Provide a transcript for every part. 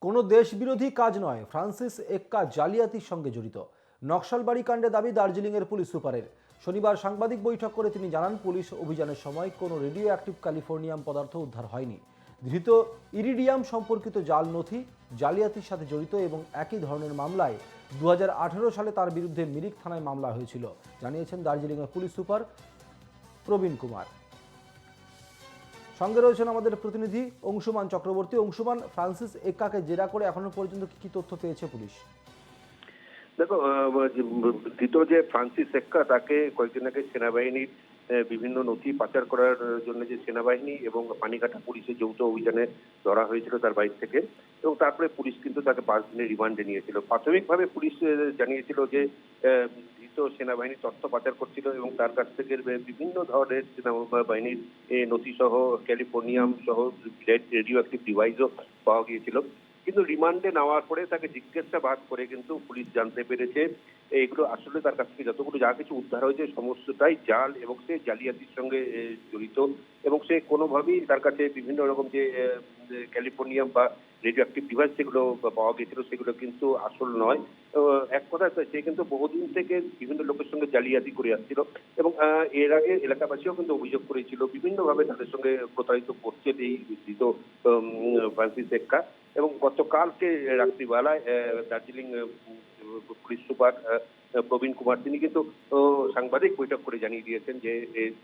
কোনো দেশবিরোধী কাজ নয়, ফ্রান্সিস এক্কা জালিয়াতির সঙ্গে জড়িত। নকশালবাড়ি কাণ্ডে দাবি দার্জিলিংয়ের পুলিশ সুপারের। শনিবার সাংবাদিক বৈঠক করে তিনি জানান, পুলিশ অভিযানের সময় কোনো রেডিও অ্যাক্টিভ ক্যালিফোর্নিয়াম পদার্থ উদ্ধার হয়নি। ধৃত ইরিডিয়াম সম্পর্কিত জাল নথি জালিয়াতির সাথে জড়িত এবং একই ধরনের মামলায় 2018 সালে তার বিরুদ্ধে মিরিক থানায় মামলা হয়েছিল, জানিয়েছেন দার্জিলিংয়ের পুলিশ সুপার প্রবীণ কুমার। সঙ্গে রয়েছেন আমাদের প্রতিনিধি অংশুমান চক্রবর্তী। অংশুমান, ফ্রান্সিস এক্কাকে জেরা করে এখনো পর্যন্ত কি কি তথ্য পেয়েছে পুলিশ? দেখো, ধৃত যে ফ্রান্সিস এক্কা, তাকে কয়েকদিন আগে সেনাবাহিনীর বিভিন্ন নথি পাচার করার জন্য যে সেনাবাহিনী এবং পানিঘাটা পুলিশের যৌথ অভিযানে ধরা হয়েছিল তার বাড়ি থেকে, এবং তারপরে পুলিশ কিন্তু তাকে 5 দিনের রিমান্ডে নিয়েছিল। প্রাথমিকভাবে পুলিশ জানিয়েছিল যে ধৃত সেনাবাহিনী তথ্য পাচার করছিল এবং তার কাছ থেকে বিভিন্ন ধরনের সেনাবাহিনীর নথি সহ ক্যালিফোর্নিয়াম সহ রেডিও অ্যাক্টিভ ডিভাইসও পাওয়া গিয়েছিল। কিন্তু রিমান্ডে নেওয়ার পরে তাকে জিজ্ঞাসাবাদ করে কিন্তু পুলিশ জানতে পেরেছে এগুলো আসলে তার কাছ থেকে যতগুলো যা কিছু উদ্ধার হয়েছে সমস্তটাই জাল, এবং সে জালিয়াতির সঙ্গে জড়িত, এবং সে কোনোভাবেই তার কাছে বিভিন্ন রকম যে ক্যালিফোর্নিয়াম বা রেডিও অ্যাক্টিভ ডিভাইস যেগুলো পাওয়া গেছিল সেগুলো কিন্তু আসল নয়। তো এক কথায় সে কিন্তু বহুদিন থেকে বিভিন্ন লোকের সঙ্গে জালিয়াতি করে আসছিল, এবং এর আগে এলাকাবাসীও কিন্তু অভিযোগ করেছিল বিভিন্নভাবে তাদের সঙ্গে প্রতারিত করছেন এই ধৃত ফ্রান্সিস এক্কা। এবং গতকালকে রাত্রিবেলায় দার্জিলিং পুলিশ সুপার প্রবীণ কুমার তিনি কিন্তু সাংবাদিক বৈঠক করে জানিয়ে দিয়েছেন যে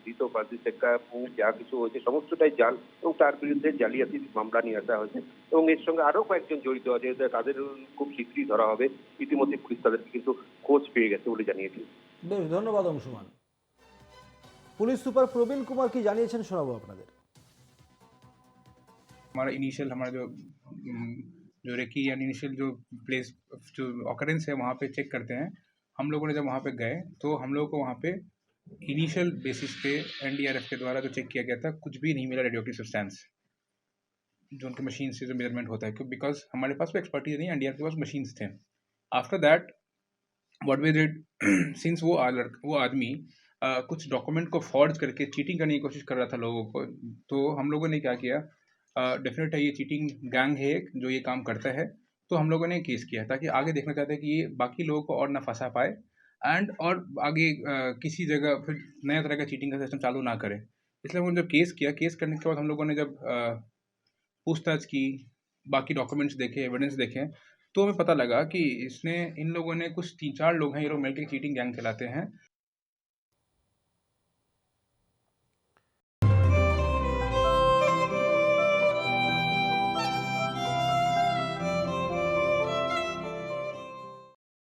ধৃত ফ্রান্সিস এক্কা যা কিছু হয়েছে সমস্তটাই জাল, এবং তার বিরুদ্ধে জালিয়াতির মামলা নিয়ে আসা হয়েছে, এবং এর সঙ্গে আরো কয়েকজন জড়িত আছে, তাদের খুব শীঘ্রই ধরা হবে। ইতিমধ্যে পুলিশ তাদেরকে কিন্তু খোঁজ পেয়ে গেছে বলে জানিয়েছে। বেশ, ধন্যবাদ অংশুমান। পুলিশ সুপার প্রবীণ কুমার কি জানিয়েছেন শোনাবো আপনাদের। हमारा इनिशियल हमारा जो जो रेकी या इनिशियल जो प्लेस जो ऑकरेंस है वहाँ पे चेक करते हैं। हम लोगों ने जब वहाँ पे गए तो हम लोगों को वहाँ पे इनिशियल बेसिस पे एनडीआरएफ के द्वारा जो चेक किया गया था कुछ भी नहीं मिला रेडियो एक्टिव सब्सटेंस, जो उनके मशीन से जो मेजरमेंट होता है, क्यों बिकॉज हमारे पास वो एक्सपर्टीज नहीं, एनडीआरएफ के पास मशीन्स थे। After that what we did, since वो आदमी कुछ डॉक्यूमेंट को फॉर्ज करके चीटिंग करने की कोशिश कर रहा था लोगों को, तो हम लोगों ने क्या किया, डेफिनेट है ये चीटिंग गैंग है जो ये काम करता है, तो हम लोगों ने केस किया ताकि आगे देखना चाहते हैं कि ये बाकी लोगों को और ना फंसा पाए एंड और आगे किसी जगह फिर नया तरह का चीटिंग का सिस्टम चालू ना करे। इसलिए हम लोगों ने जब केस किया, केस करने के बाद हम लोगों ने जब पूछताछ की, बाकी डॉक्यूमेंट्स देखे, एविडेंस देखे, तो हमें पता लगा कि इसने इन लोगों ने कुछ 3-4 लोग हैं, ये लोग मिलकर चीटिंग गैंग चलाते हैं